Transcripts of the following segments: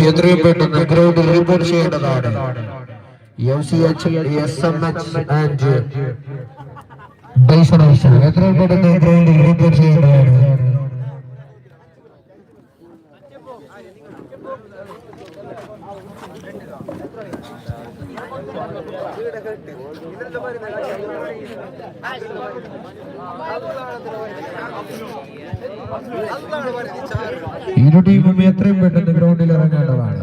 എത്രയും പെട്ടെന്ന് ഗ്രൗണ്ടിൽ റിപ്പോർട്ട് ചെയ്യേണ്ടതാണ്. എത്രയും പെട്ടെന്ന് ഗ്രൗണ്ടിൽ റിപ്പോർട്ട് ചെയ്യേണ്ടതാണ്. ഇരു ടീമും എത്രയും പെട്ടെന്ന് ഗ്രൗണ്ടിൽ ഇറങ്ങേണ്ടതാണ്.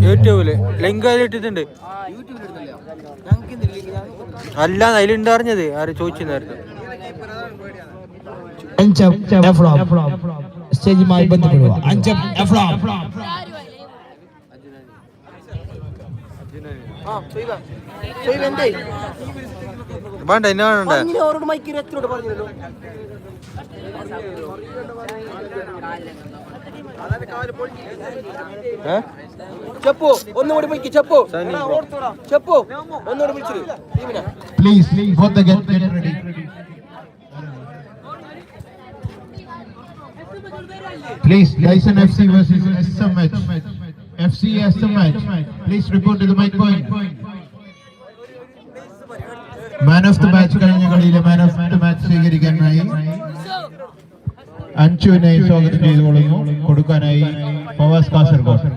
യൂട്യൂബില് ലിങ്ക് ഇട്ടിട്ടുണ്ട്. അല്ല അതിലുണ്ട് അറിഞ്ഞത് ആര് ചോദിച്ചിരുന്നായിരുന്നു. സ്റ്റേജുമായി ബന്ധപ്പെടുക. വേണ്ട എന്നെ വേണ്ട. చెప్పు ఒన్నోడి పోయి చెప్పు చెప్పు ఒన్నోడి పిలిచి please both the get ready. Please Dyson FC versus SMH. FC SMH. Please report to the mic point. Man of the match കഴിഞ്ഞ കളിയിലെ man of the match സ്വീകരിക്കാനായി അഞ്ചുവിനെ സ്വാഗതം ചെയ്തുകൊള്ളുന്നു. കൊടുക്കാനായി ഫവാസ് കാസർഗോഡ്.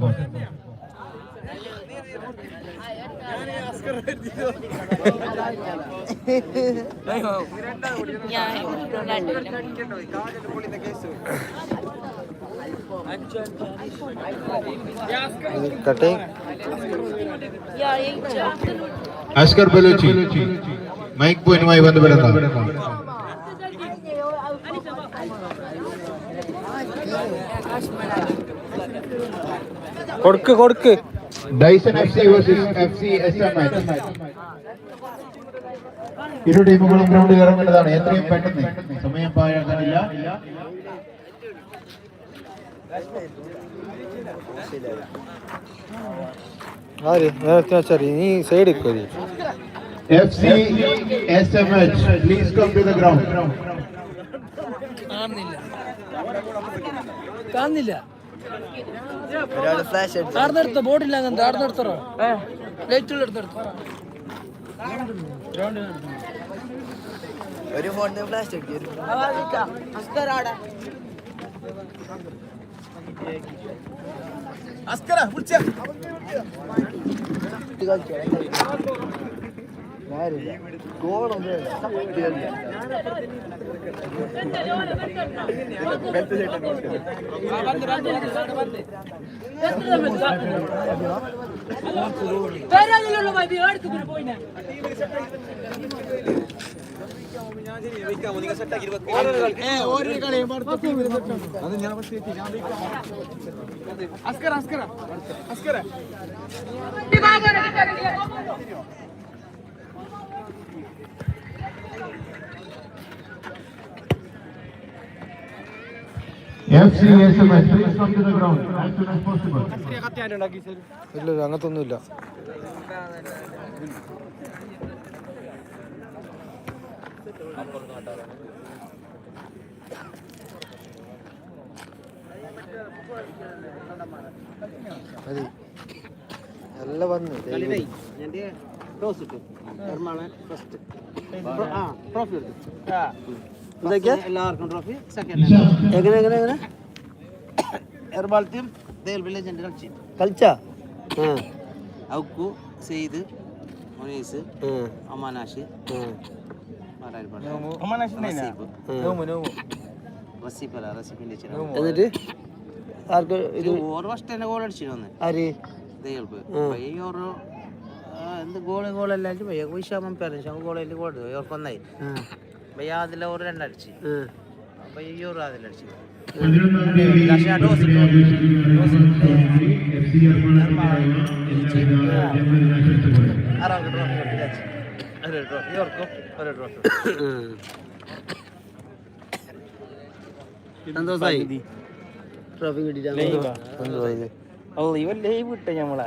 അസ്കർ ബലൂച്ചി മൈക്ക് പോയിന്റുമായി ബന്ധപ്പെടുന്ന കൊടുക്ക് Dyson FC versus FC SMH. ഇരു ടീമുകളും ഗ്രൗണ്ടിൽ ഇറങ്ങേണ്ടതാണ് എത്രയും പെട്ടെന്ന്. സമയം പാഴാക്കാനില്ല. നീ side FC SMH, please come to the ground. കാണുന്നില്ല. ആർന്നെടുത്ത ബോർഡില്ല ആർന്നെടുത്തറോ ലൈറ്റുള്ള എടുത്തെടുത്തോ. ഒരു ഫോണിന് flash FC SMH, please come to the ground as soon as possible. ഇല്ല അങ്ങനത്തൊന്നുമില്ല. നല്ല വന്നു എല്ലാവർക്കും ട്രോഫി. എങ്ങനെ എർബാൾ ടീം ദേൽ വില്ലേജ് കളിച്ചാ ഔക്കു സെയ്ദ് മുനീസ് അമാനാഷ് എന്നിട്ട് ആർക്ക് ഇത് ഓരോ ഫസ്റ്റ് തന്നെ ഗോൾ അടിച്ചിരുന്നു. ആര് എന്ത് ഗോളെല്ലാം വിഷാമം പേരും ഗോളിൽ ഗോൾ ഓർക്കൊന്നായി ഭയ്യ അതിലെ ഒരു രണ്ടടിച്ച് ഭയ്യൂറ് അതിലടിച്ച് സന്തോഷമായി ട്രോഫി കിട്ടിട്ട്. ഇവൻ ലൈവ് വിട്ട ഞമ്മളെ